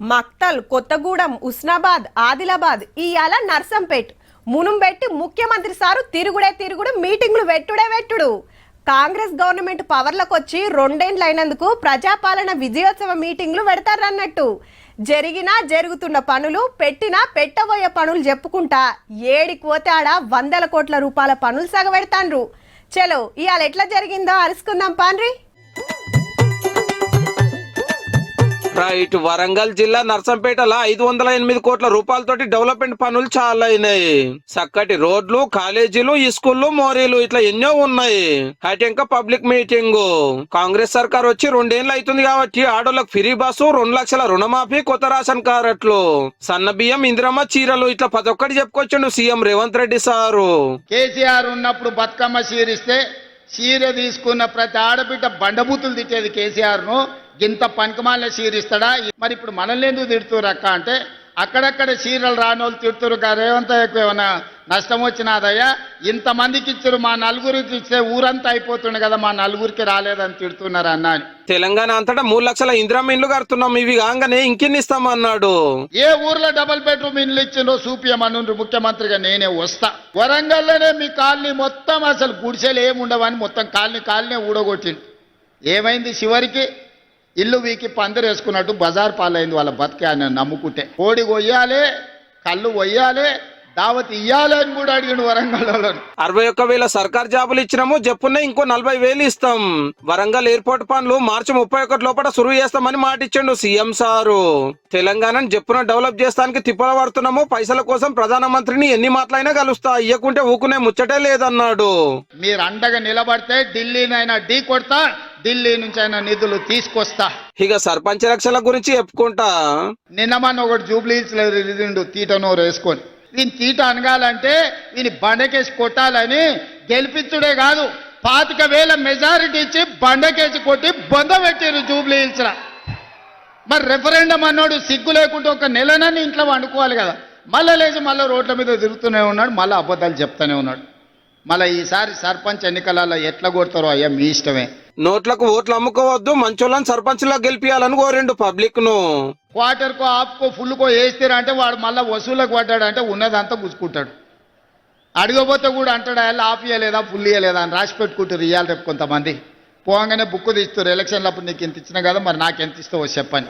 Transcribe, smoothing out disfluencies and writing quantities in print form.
మక్తల్, కొత్తగూడెం, ఉస్నాబాద్, ఆదిలాబాద్ ఇయాల నర్సంపేట్ మునుంబెట్టి ముఖ్యమంత్రి సారు తిరుగుడు మీటింగ్లు వెట్టుడు. కాంగ్రెస్ గవర్నమెంట్ పవర్లకు వచ్చి 2 ఏళ్లు అయినందుకు ప్రజాపాలన విజయోత్సవ మీటింగ్లు పెడతారన్నట్టు. జరుగుతున్న పనులు, పెట్టబోయే పనులు చెప్పుకుంటా ఏడికి పోతే ఆడ 100 కోట్ల రూపాయల పనులు సగబెడతాండ్రు. చలో ఇయాల ఎట్లా జరిగిందో అరుసుకుందాం పాన్రి. రైట్, వరంగల్ జిల్లా నర్సంపేటల 508 కోట్ల రూపాయలతోటి డెవలప్మెంట్ పనులు చాలా అయినాయి. చక్కటి రోడ్లు, కాలేజీలు, స్కూళ్లు, మోరీలు ఇట్లా ఎన్నో ఉన్నాయి. ఇంకా పబ్లిక్ మీటింగ్. కాంగ్రెస్ సర్కార్ వచ్చి 2 ఏళ్లు అవుతుంది కాబట్టి ఆడోళ్ళకి ఫ్రీ బస్సు, 2 లక్షల రుణమాఫీ, కొత్త రేషన్ కార్డులు, సన్న బియ్యం, ఇందిరమ్మ చీరలు ఇట్లా 11 చెప్పుకొచ్చిండు సీఎం రేవంత్ రెడ్డి సారు. కేసీఆర్ ఉన్నప్పుడు బతుకమ్మ చీరిస్తే చీర తీసుకున్న ప్రతి ఆడబిడ్డ బండబూతులు తిట్టేది కేసీఆర్ ను. ఇంత పనికిమాల చీరిస్తాడా? మరి ఇప్పుడు మనల్ని ఎందుకు తిడుతురు అక్క అంటే, అక్కడక్కడ చీరలు రానోళ్ళు తిడుతురు. రేవంత్ ఏమైనా నష్టం వచ్చినాదయ్యా? ఇంతమందికి ఇచ్చారు, మా నలుగురికి ఇచ్చే ఊరంతా అయిపోతుండే కదా, మా నలుగురికి రాలేదని తిడుతున్నారు అన్న. తెలంగాణ అంతటా 3 లక్షల ఇందిరమ్మ ఇండ్లు కడుతున్నాం, ఇవి కాగానే ఇంకెన్ని ఇస్తామన్నాడు. ఏ ఊర్లో డబుల్ బెడ్రూమ్ ఇండ్లు ఇచ్చిండో చూపియమను, ముఖ్యమంత్రిగా నేనే వస్తా. వరంగల్లోనే మీ కాలనీ మొత్తం అసలు గుడిసెలు ఏముండవని మొత్తం కాలనీ ఊడగొట్టిండు. ఏమైంది? చివరికి ఇల్లు వీకి పందిరు వేసుకున్నట్టు బజార్ పాలైంది వాళ్ళ బతికే అని నమ్ముకుంటే. కోడి కొయ్యాలి, కళ్ళు కొయ్యాలి, దావత్ ఇయ్యాలి అని కూడా అడిగిండు వరంగల్లో. 61,000 సర్కార్ జాబులు ఇచ్చినాము, చెప్పునే ఇంకో 40,000 ఇస్తాం. వరంగల్ ఎయిర్పోర్ట్ పనులు మార్చి 31 లోపల సురువు చేస్తామని మాట ఇచ్చిండు సీఎం సారు. తెలంగాణను చెప్పున డెవలప్ చేస్తానికి తిప్పల పడుతున్నాము, పైసల కోసం ప్రధానమంత్రిని ఎన్ని మాటలైనా కలుస్తా, ఇయ్యకుంటే ఊకునే ముచ్చటే లేదన్నాడు. మీరు అండగా నిలబడితే ఢిల్లీనైనా ఢీ కొడతా, ఢిల్లీ నుంచి అయినా నిధులు తీసుకొస్తా. ఇక సర్పంచ్ ఎలక్షన్ల గురించి చెప్పుకుంటా. నిన్నమన్న ఒకటి జూబ్లీస్ తీటనోరు వేసుకొని వీని తీట అనగాలంటే వీని బండకేసి కొట్టాలని గెలిపించుడే కాదు, 25,000 మెజారిటీ ఇచ్చి బండకేసి కొట్టి బొంద పెట్టారు జూబ్లీ హిల్స్. మరి రెఫరెండం అన్నాడు సిగ్గు లేకుంటే ఒక నెలనని ఇంట్లో వండుకోవాలి కదా, మళ్ళీ లేచి మళ్ళీ రోడ్ల మీద తిరుగుతూనే ఉన్నాడు, మళ్ళీ అబద్ధాలు చెప్తూనే ఉన్నాడు. మళ్ళీ ఈసారి సర్పంచ్ ఎన్నికలలో ఎట్లా కొడతారో అయ్యా మీ ఇష్టమే. నోట్లకు ఓట్లు అమ్ముకోవద్దు, మంచోళ్ళని సర్పంచ్లా గెలిపియాలని కోరిండు పబ్లిక్ ను. క్వార్టర్కో హాఫ్కో ఫుల్కో వేస్తారా అంటే వాడు మళ్ళీ వసూళ్ళకు పడ్డాడంటే ఉన్నదంతా గుచ్చుకుంటాడు. అడగబోతే కూడా అంటాడు హాఫ్ ఇయ్యలేదా ఫుల్ ఇయ్యలేదా అని రాసి పెట్టుకుంటారు. ఇవ్వాలి రేపు కొంతమంది పోగానే బుక్ తీస్తారు, ఎలక్షన్లప్పుడు నీకు ఎంత ఇచ్చినా కదా మరి నాకు ఎంత ఇస్తావో చెప్పని.